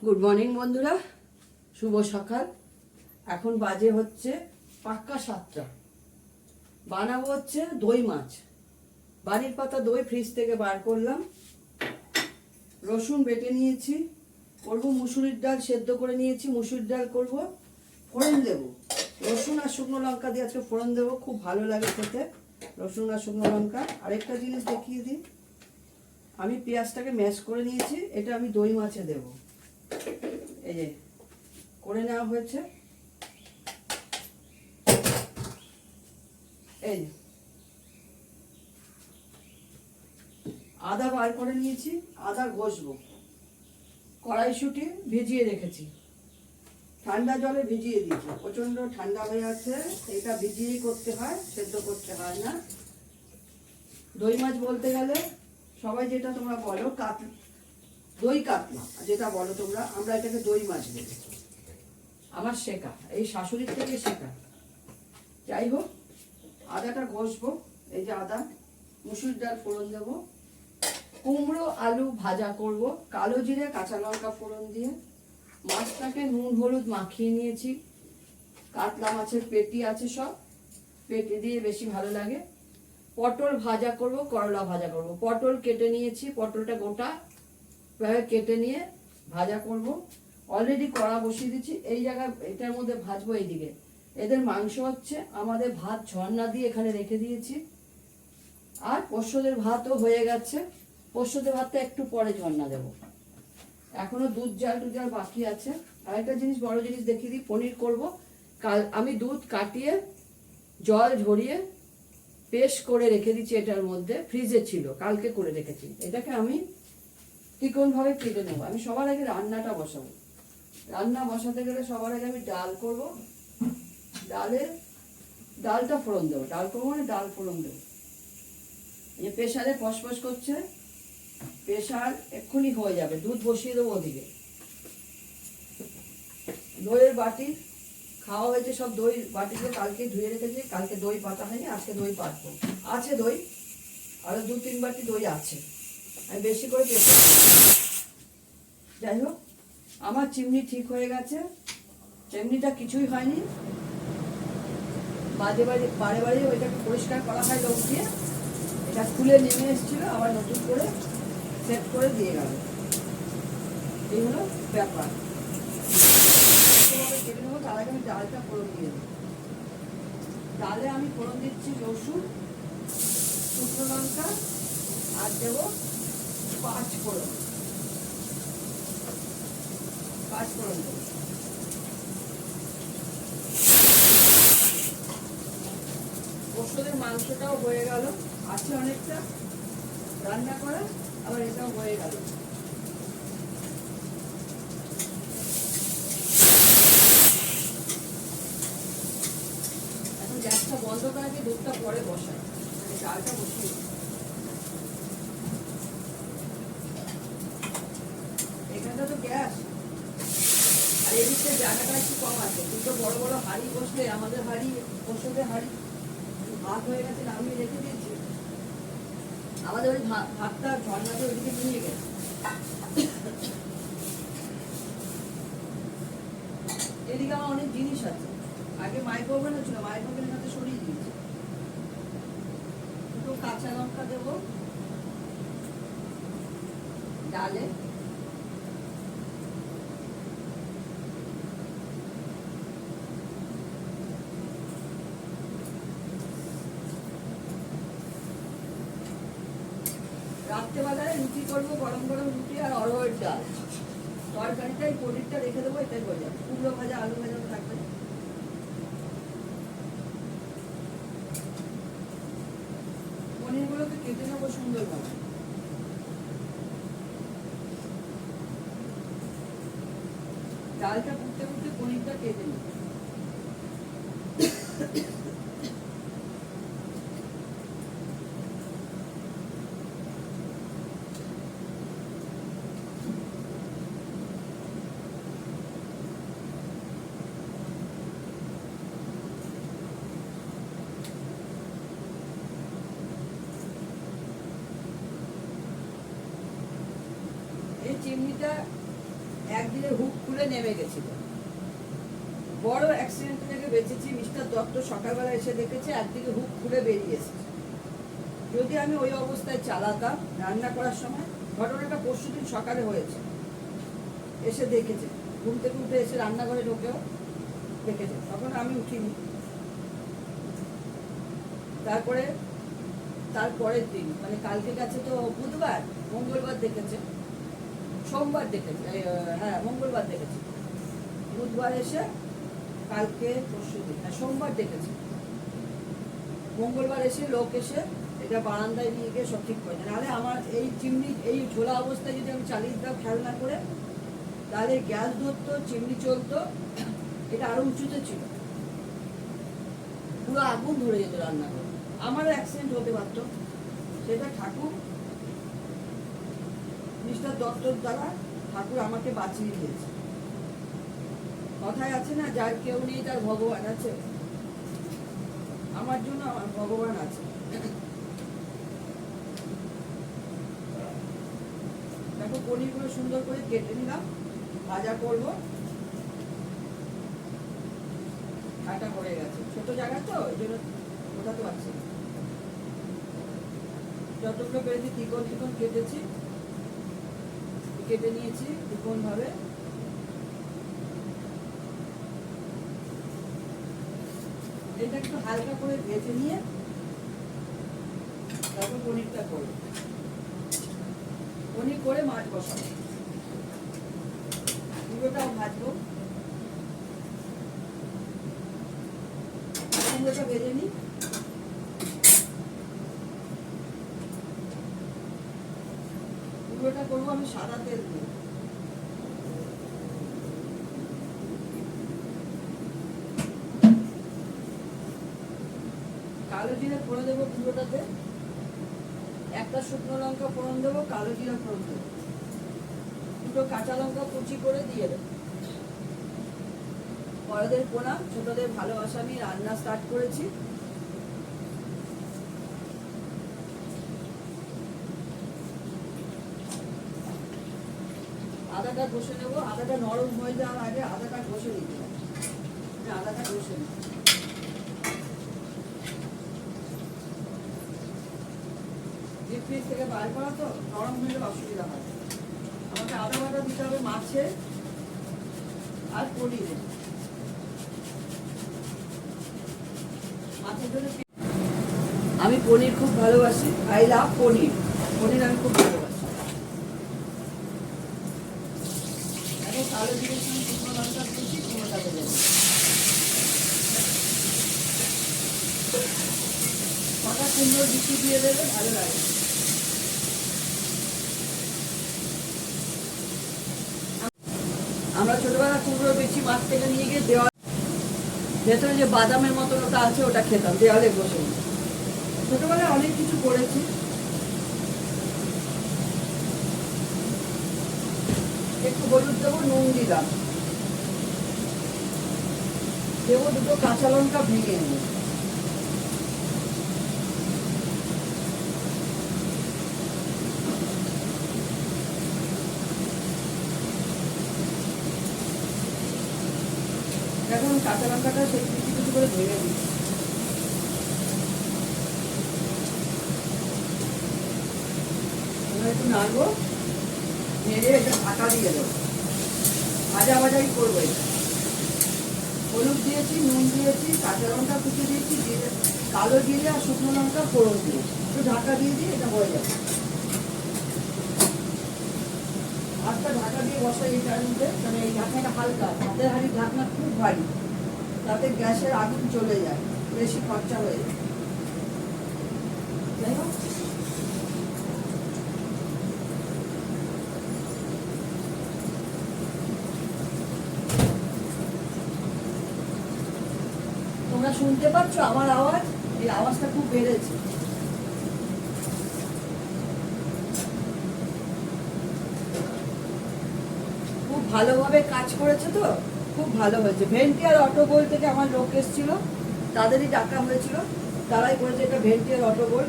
Good morning বন্ধুরা, শুভ সকাল। এখন বাজে হচ্ছে পাক্কা 7টা। বানাবো হচ্ছে দই মাছ। বাড়ির পাতা দই ফ্রিজ থেকে বার করলাম, রসুন বেটে নিয়েছি, করবো মুসুরির ডাল সেদ্ধ করে নিয়েছি, মুসুরির ডাল করবো, ফোড়ন দেবো রসুন আর শুকনো লঙ্কা দিয়ে আজকে ফোড়ন দেবো, খুব ভালো লাগে খেতে রসুন আর শুকনো লঙ্কা। আরেকটা জিনিস দেখিয়ে দিই, আমি পেঁয়াজটাকে ম্যাশ করে নিয়েছি, এটা আমি দই মাছে দেবো। এই যে করে নেওয়া হয়েছে, এই আদা বার করে নিয়েছি, আদা ঘষবো। কড়াইশুঁটি ভিজিয়ে রেখেছি, ঠান্ডা জলে ভিজিয়ে দিয়েছি, প্রচন্ড ঠান্ডা হয়ে আছে, এটা ভিজিয়েই করতে হয়, সেদ্ধ করতে হয় না। দই মাছ বলতে গেলে সবাই যেটা তোমরা বলো দই কাতলা যেটা বলো তোমরা, আমরা এটাকে দই মাছ বলি। আমার শেখা, এই শাশুড়ির থেকে শেখা। যাই হোক, আদাটা ঘষবো। এই যে আদা, মুসুর ডাল ফোড়ন দেবো, কুমড়ো আলু ভাজা করব, কালো জিরে কাঁচা লঙ্কা ফোড়ন দিয়ে। মাছটাকে নুন হলুদ মাখিয়ে নিয়েছি, কাতলা মাছের পেটি আছে, সব পেটি দিয়ে বেশি ভালো লাগে। পটল ভাজা করব, করলা ভাজা করব। পটল কেটে নিয়েছি, পটলটা গোটা কেটে নিয়ে ভাজা করব। অলরেডি কড়া বসিয়ে দিচ্ছি, এই জায়গায় এটার মধ্যে ভাজবো। এইদিকে এদের মাংস হচ্ছে, আমাদের ভাত ঝর্ণা দিয়ে এখানে রেখে দিয়েছি, আর পোষ্যদের ভাতও হয়ে গেছে। পোষ্যদের ভাতটা একটু পরে ঝর্ণা দেবো, এখনো দুধ জাল বাকি আছে। আর একটা জিনিস, বড় জিনিস দেখিয়ে দিই, পনির করব। কাল আমি দুধ কাটিয়ে জল ঝরিয়ে পেস্ট করে রেখে দিচ্ছি, এটার মধ্যে ফ্রিজে ছিল, কালকে করে রেখেছি। এটাকে আমি ভাবে কেটে নেবো। আমি সবার আগে রান্নাটা বসাবো। রান্না বসাতে গেলে সবার আগে আমি ডাল করব, ডালটা ফোড়ন দেবো, ডাল করবো মানে ডাল ফোড়ন দেবো। এই প্রেশারে ফসফস করছে, প্রেশার এক্ষুনি হয়ে যাবে। দুধ বসিয়ে দেবো ওদিকে। দইয়ের বাটি খাওয়া হয়েছে, সব দই বাটিতে কালকে ধুয়ে রেখেছি, কালকে দই পাতা হয়নি, আজকে দই পাতবো। আছে দই, আরো 2-3 বাটি দই আছে, আমি বেশি করে পেতে। যাই হোক, আমার চিমনি ঠিক হয়ে গেছে। চিমনিটা কিছুই হয়নি, বারে বারে ওইটাকে পরিষ্কার করা হয় লোক দিয়ে। এটা খুলে নেমে এসেছিল, আবার নতুন করে সেট করে দিয়ে গেল। এই হলো ব্যাপার। কেটে নেবো, তার আগে আমি ডালটা ফোড়ন দিয়ে দেবো। ডালে আমি ফোড়ন দিচ্ছি রসুন, শুকনো লঙ্কা, আর দেবো পাঁচফোড়ন দেবো। পোস্তদের মাংসটাও হয়ে গেল, আছে অনেকটা রান্না করা, আবার এটাও হয়ে গেল। এখন গ্যাসটা বন্ধ করে দিয়ে দুধটা পরে বসাই, ডালটা বসিয়ে। এখানটা তো গ্যাস, আর এদিকে জায়গাটা একটু কম আছে, দুটো বড় বড় হাঁড়ি বসলে, আমাদের হাঁড়ি পোস্তদের হাঁড়ি ভাত হয়ে গেছে, নামিয়ে রেখে দিয়েছি। আমাদের ওই ভাতটা ঝর্ণাতে ওইদিকে নিয়ে গেছে। এদিকে আমার অনেক জিনিস আছে, আগে মাইক্রো ওভেন ছিল, মাইক্রো ওভেনের সাথে সরিয়ে দিয়েছি। দুটো কাঁচা লঙ্কা দেবো ডালে, রাত্রেবেলায় রুটি করবো, গরম গরম রুটি আর অরহরের ডাল। তরকারিটা এই পনিরটা রেখে দেবো, এটাই হয়ে যাবে। কুমড়ো ভাজা আলু ভাজা থাকবে। পনিরগুলোকে কেটে নেবো সুন্দরভাবে। ডালটা ফুটতে ফুটতে পনিরটা কেটে নেবো। এই চিমনিটা একদিনে হুক খুলে নেমে গেছিল। বড় অ্যাক্সিডেন্ট থেকে বেঁচেছি। মিস্টার দত্ত সকালবেলা এসে দেখেছে একদিকে হুক খুলে বেরিয়ে এসেছে। যদি আমি ওই অবস্থায় চালাতাম রান্না করার সময়, ঘটনাটা পরশুদিন সকালে হয়েছে, এসে দেখেছে, ঘুম থেকে উঠে এসে রান্নাঘরে ঢোকেও দেখেছে, তখন আমি উঠিনি। তারপরের দিন মানে কালকে গেছে তো বুধবার, মঙ্গলবার দেখেছে, সোমবার দেখেছে, হ্যাঁ মঙ্গলবার দেখেছে, বুধবার এসে কালকে পরশুদিন সোমবার দেখেছে, মঙ্গলবার এসে লোক এসে এটা বারান্দায় নিয়ে গিয়ে সব ঠিক করে দেয়। নাহলে আমার এই চিমনি এই ঝোলা অবস্থায় যদি আমি চালিয়ে দিতাম খেয়াল না করে, তাহলে গ্যাস ধরতো, চিমনি চলতো, এটা আরো উঁচুতে ছিল, পুরো আগুন ধরে যেত রান্না করে, আমারও অ্যাক্সিডেন্ট হতে পারতো। সেটা ঠাকুর, মিস্টার দত্তর দ্বারা ঠাকুর আমাকে বাঁচিয়ে দিয়েছে। কথায় আছে না, যার কেউ নেই তার ভগবান আছে, আমার জন্য আমার ভগবান আছে। দেখো পনিরগুলো সুন্দর করে কেটে নিলাম, ভাজা করবো। কাটা হয়ে গেছে, ছোট জায়গা তো ওই জন্য বোঝাতে পারছি না। যতগুলো পেরেছি ত্রিকোণ ত্রিকোণ কেটেছি, কেটে নিয়েছি ত্রিকোণ ভাবে। এটা একটু হালকা করে ভেজে নিয়ে তারপর পনিরটা করবো। পনির করে মাছ বসাবো, কুমড়োটাও ভাজবো। কুমড়োটা ভেজে নিই। কুমড়োটা করবো আমি সাদা তেল দিয়ে। কালো জিরে ফোড়ন দেবো কুমড়োটাতে, একটা শুকনো লঙ্কা ফোড়ন দেবো, কালো জিরা ফোড়ন দেবো, দুটো কাঁচা লঙ্কা কুচি করে দিয়ে দেবো। বড়দের প্রণাম, ছোটদের ভালোবাসা, আমি রান্না স্টার্ট করেছি। আদাটা ঘষে নেবো, আদাটা নরম হয়ে যাওয়ার আগে আদাটা ঘষে নিতে হবে। আদাটা ঘষে নেব। ডিপ ফ্রিজ থেকে বার করা তো নরম হলে অসুবিধা হয়। আমাকে আদা বাটা দিতে হবে মাছে আর পনিরে। মাছের জন্য আমি পনির খুব ভালোবাসি, আই লাভ পনির। পনির আমি খুব ভালোবাসি। এখন কালো জিরের সঙ্গে শুকনো লঙ্কা দিয়েছি, কুমড়োটা দেবো। কটা কুমড়ো বিচি দিয়ে দেবে, ভালো লাগে। আমরা ছোটবেলা কুমড়ো বিচি মাছ থেকে নিয়ে গিয়ে দেওয়া, ভেতরে যে বাদামের মতন ওটা আছে ওটা খেতাম দেওয়ালে বসে। ছোটবেলায় অনেক কিছু করেছি। একটু হলুদ দেবো, নুন দিলাম, দেবো দুটো কাঁচা লঙ্কা ভেঙে নেব। এখন কাঁচা লঙ্কাটা সেই কিছু কিছু করে ভেঙে দিচ্ছি। একটু নাড়বো, নেড়ে এটা ঢাকা দিয়ে দেবো। ভাজা ভাজাই করবো। এটা হলুদ দিয়েছি, নুন দিয়েছি, কাঁচা লঙ্কা কুচি দিয়েছি, জিরে, কালো জিরে আর শুকনো লঙ্কা ফোড়ন দিয়েছি। একটু ঢাকা দিয়ে দিয়ে এটা হয়ে যাবে। ভাতটা ঢাকা দিয়ে বসাই এই টাইমে, মানে এই ঢাকনাটা হালকা, ভাতের হাঁড়ির ঢাকনা খুব ভারী, তাতে গ্যাসের আগুন চলে যায়, বেশি খরচা হয়ে যায়। যাই হোক, তোমরা শুনতে পাচ্ছ আমার আওয়াজ? এই আওয়াজটা খুব বেড়েছে। খুব ভালোভাবে কাজ করেছে তো, খুব ভালো হয়েছে। ভেন্টিয়ার অটোগোল থেকে আমার লোক এসেছিল, তাদেরই ডাকা হয়েছিল, তারাই করেছে এটা ভেন্টিয়ার অটোগোল।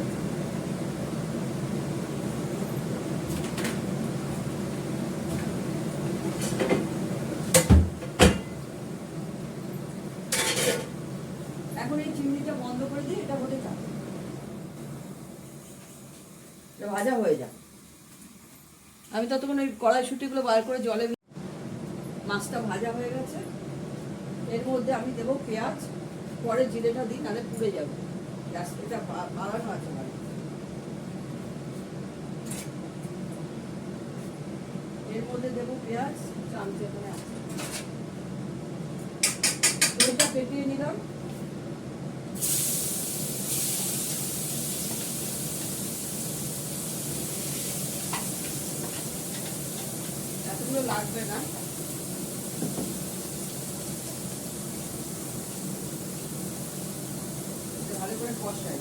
এখন এই চিমনিটা বন্ধ করে দিই, এটা হতে থাকে, এটা ভাজা হয়ে যায়। আমি ততক্ষণ ওই কড়াইশুঁটিগুলো বার করে জলে, মাছটা ভাজা হয়ে গেছে। এর মধ্যে আমি দেবো পেঁয়াজ, পরে জিরেটা দিই, নাহলে পুড়ে যাবে। এটা বাড়ানো আছে মানে। এর মধ্যে দেবো পেঁয়াজ, চামচে করে আছে, দইটা ফেটিয়ে নিলাম। এতগুলো লাগবে না, ভালো করে কষাই।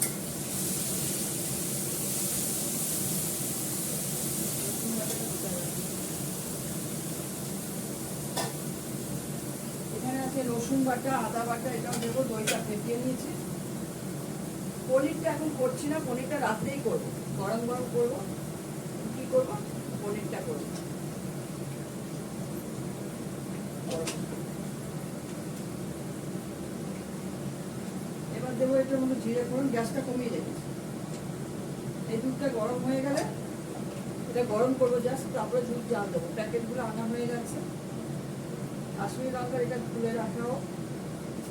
এখানে আছে রসুন বাটা, আদা বাটা, এটাও দেবো। দইটা ফেটিয়ে নিয়েছি। পনিরটা এখন করছি না, পনিরটা রাত্রেই করবো, গরম গরম করবো। কি করবো? পনিরটা করবো। এবার দেবো এটার মধ্যে জিরে ফোড়ন, গ্যাসটা কমিয়ে রেখেছি। এই দুধটা গরম হয়ে গেলে এটা গরম করবো জাস্ট, তারপরে দুধ জাল দেবো। প্যাকেটগুলো আনা হয়ে গেছে। কাশ্মীরি লঙ্কার এটা তুলে রাখাও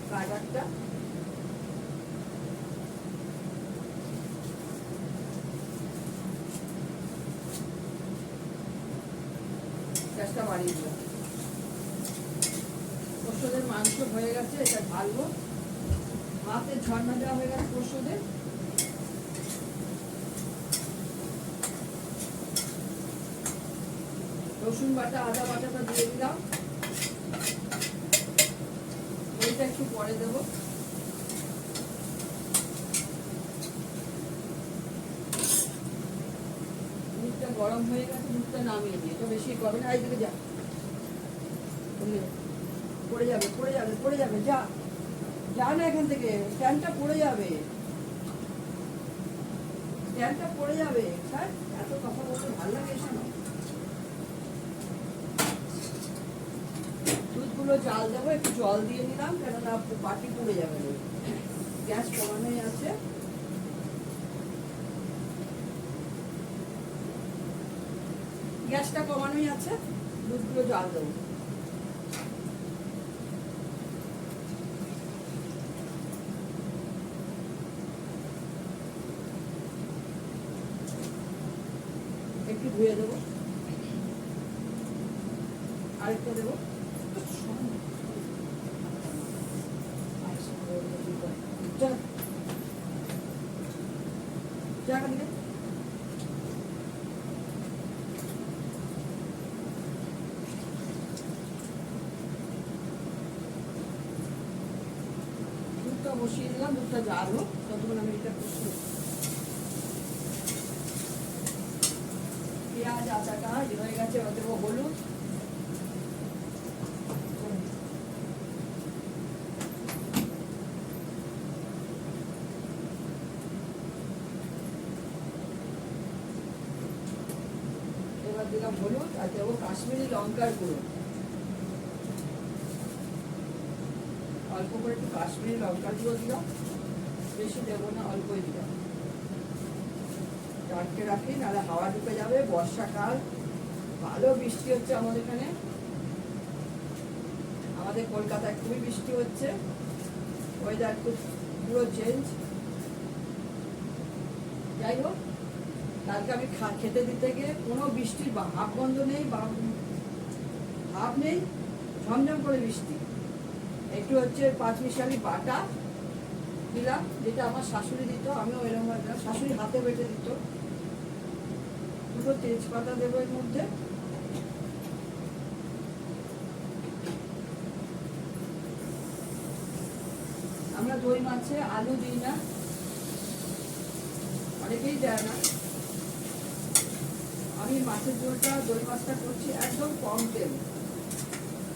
কাটারটা। গ্যাসটা বাড়িয়ে দিলাম। পোস্তদের মাংস হয়ে গেছে, এটা ঢালবো। হাতের ঝর্ণা দেওয়া হয়ে গেছে পোস্তদের। রসুন বাটা, আদা বাটাটা দিয়ে দিলাম। দইটা একটু পরে দেবো। দুধটা গরম হয়ে গেছে, দুধটা নামিয়ে দিই। এটা বেশি করবে না, এইদিকে যা, পড়ে যাবে পড়ে যাবে পড়ে যাবে, যা যা না এখান থেকে, স্ট্যান্ডটা পড়ে যাবে, স্ট্যান্ডটা পড়ে যাবে। স্যার এত কথা বলতে ভালো লাগে শোনো। দুধগুলো জাল দেবো, একটু জল দিয়ে নিলাম, কেননা বাটি পড়ে যাবে। গ্যাস কমানোই আছে। গ্যাসটা কমানোই আছে, দুধগুলো জাল দেবো। একটু ধুয়ে দেবো, আরেকটা দেবো। দুধটা বসিয়ে দিলাম, দুধটা জাল হোক, ততক্ষণ আমি এটা করছি। পেঁয়াজ আচাটা হয়ে গেছে, ওতে দেবো হলুদ, এবার দিলাম হলুদ, আর দেবো কাশ্মীরি লঙ্কার গুঁড়ো। অল্প করে একটু কাশ্মীরি লঙ্কার গুঁড়ো দিলাম, বেশি দেবো না, অল্পই দিলাম। আটকে রাখি, নাহলে হাওয়া ঢুকে যাবে। বর্ষাকাল, ভালো বৃষ্টি হচ্ছে আমাদের এখানে, আমাদের কলকাতায় খুবই বৃষ্টি হচ্ছে। ওয়েদার খুব পুরো চেঞ্জ। যাই হোক, কালকে আমি খেতে দিতে গিয়ে কোনো বৃষ্টির ভাব বন্ধ নেই, ভাব নেই, ঝমঝম করে বৃষ্টি। একটু হচ্ছে পাঁচমিশালি বাটা দিলাম, যেটা আমার শাশুড়ি দিত, আমিও এরকম দিলাম, শাশুড়ি হাতে বেটে দিত। দুটো তেজপাতা দেবো এর মধ্যে। আমরা দই মাছে আলু দিই না, অনেকেই দেয় না। আমি মাছের ঝোলটা, দই মাছটা করছি একদম কম তেল,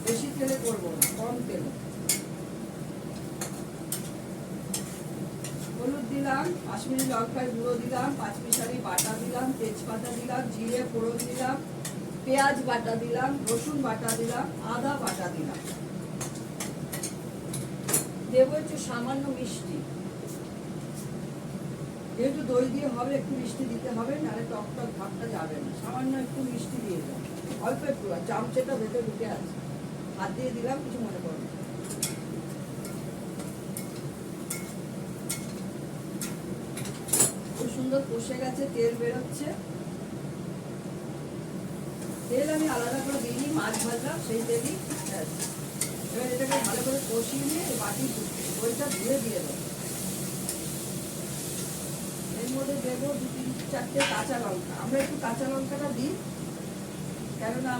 বেশি তেলে করবো না, কম তেলে। হলুদ দিলাম, কাশ্মীরি লঙ্কার গুঁড়ো দিলাম, পাঁচমিশালি বাটা দিলাম, তেজপাতা দিলাম, জিরে ফোড়ন দিলাম, পেঁয়াজ বাটা দিলাম, রসুন বাটা দিলাম, আদা বাটা দিলাম। দেবো একটু সামান্য মিষ্টি, যেহেতু দই দিয়ে হবে একটু মিষ্টি দিতে হবে, নাহলে টক টক ভাবটা যাবে না। সামান্য একটু মিষ্টি দিয়ে দাও, অল্প একটু, আর চামচেটা ভেতরে ঢুকে আছে, হাত দিয়ে দিলাম, কিছু মনে করো না। খুব সুন্দর কষে গেছে, তেল বেরোচ্ছে। তেল আমি আলাদা করে দিইনি, মাছ ভাজলাম সেই তেলই। এবার এটাকে ভালো করে কষিয়ে নিয়ে বাটি দইটা ধুয়ে দিয়ে দেবো। এর মধ্যে দেবো 2-3-4টে কাঁচা লঙ্কা। আমরা একটু কাঁচা লঙ্কাটা দিই, কেননা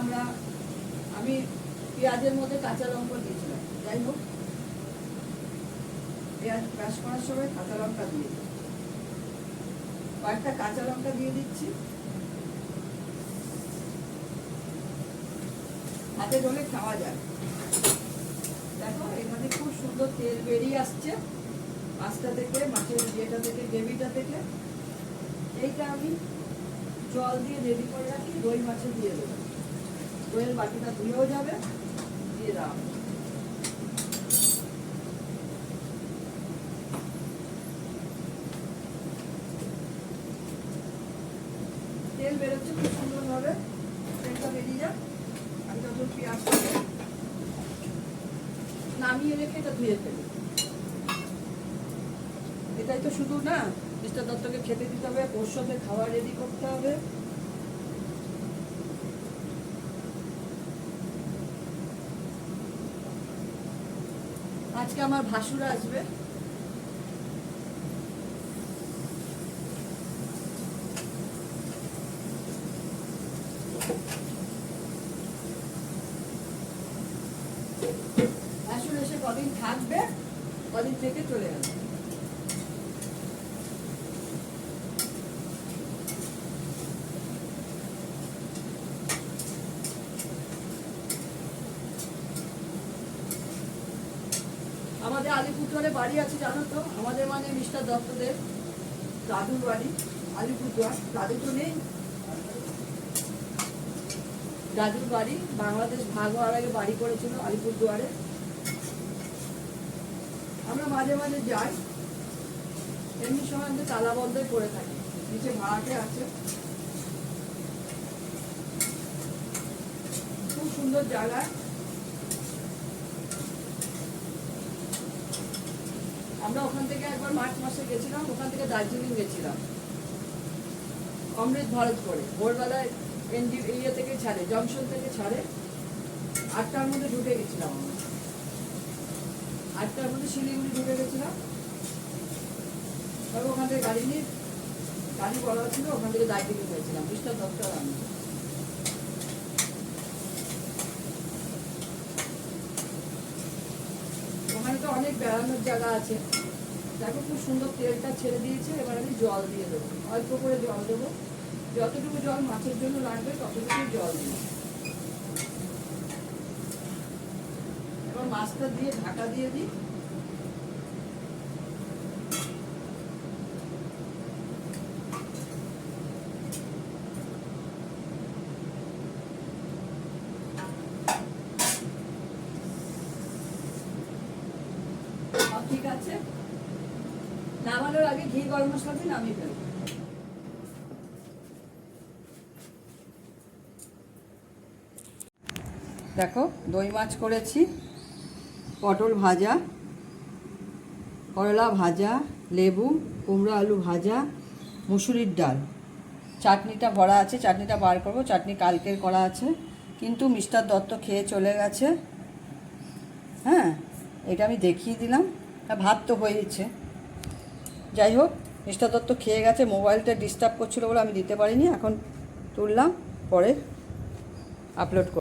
আমি পেঁয়াজের মধ্যে কাঁচা লঙ্কা দিয়েছিলাম। যাই হোক, পেঁয়াজ ক্রাশ করার সময় কাঁচা লঙ্কা দিয়ে দিই, কয়েকটা কাঁচা লঙ্কা দিয়ে দিচ্ছি। হাতে ধরে খাওয়া যায়। দেখো এখানে খুব সুন্দর তেল বেরিয়ে আসছে মাছটা থেকে, মাছের ইয়েটা থেকে, গ্রেভিটা থেকে। এইটা আমি জল দিয়ে রেডি করে রাখি, দই মাছে দিয়ে দেবো। দইয়ের বাটিটা ধুয়েও যাবে, দিয়ে দাও। তেল বেরোচ্ছে খুব সুন্দরভাবে, তেলটা বেরিয়ে যাক। আমি তখন পেঁয়াজটা নামিয়ে রেখে এটা ধুয়ে ফেলি। এটাই তো শুধু না, মিস্টার দত্তকে খেতে দিতে হবে, ওর সাথে খাওয়া রেডি করতে হবে। আজকে আমার ভাসুর আসবে। ভাসুর এসে কদিন থাকবে, কদিন থেকে চলে যাবে। আমাদের আলিপুরদুয়ারে বাড়ি আছে জানো তো, আমাদের মানে মিস্টার দত্তদের দাদুর বাড়ি আলিপুরদুয়ার। দাদু তো নেই, দাদুর বাড়ি বাংলাদেশ ভাগ হওয়ার আগে বাড়ি করেছিল আলিপুরদুয়ারে। আমরা মাঝে মাঝে যাই, এমনি সময় আমাদের তালা বন্ধই করে থাকি, নিচে ভাড়াটে আছে। খুব সুন্দর জায়গা। আমরা ওখান থেকে একবার মার্চ মাসে গেছিলাম, ওখান থেকে দার্জিলিং গেছিলাম অমৃত ভারত করে। ভোরবেলায় ইয়ে থেকে ছাড়ে, জংশন থেকে ছাড়ে, 8টার মধ্যে ঢুকে গেছিলাম আমরা। 8টার মধ্যে শিলিগুড়ি ঢুকে গেছিলাম। তবে ওখান থেকে গাড়ি বলা ছিল, ওখান থেকে দার্জিলিং হয়েছিলাম মিস্টার দত্ত আর আমি। ওখানে তো অনেক বেড়ানোর জায়গা আছে। দেখো খুব সুন্দর তেলটা ছেড়ে দিয়েছে। এবার আমি জল দিয়ে দেবো, অল্প করে জল দেবো, যতটুকু জল মাছের জন্য লাগবে ততটুকু জল দেবো। এবার মাছটা দিয়ে ঢাকা দিয়ে দিই। ঠিক আছে, নামানোর আগে ঘি গরম মশলা দিয়ে নামিয়ে ফেলবো। দেখো দই মাছ করেছি, পটল ভাজা, করলা ভাজা, লেবু, কুমড়ো আলু ভাজা, মুসুরির ডাল, চাটনিটা ভরা আছে, চাটনিটা বার করবো। চাটনি কালকের করা আছে, কিন্তু মিস্টার দত্ত খেয়ে চলে গেছে। হ্যাঁ, এটা আমি দেখিয়ে দিলাম। ভাত তো হয়েছে। যাই হোক, মিস্টার দত্ত খেয়ে গেছে, মোবাইলটা ডিস্টার্ব করছিল বলে আমি দিতে পারিনি। এখন তুললাম, পরে আপলোড করব।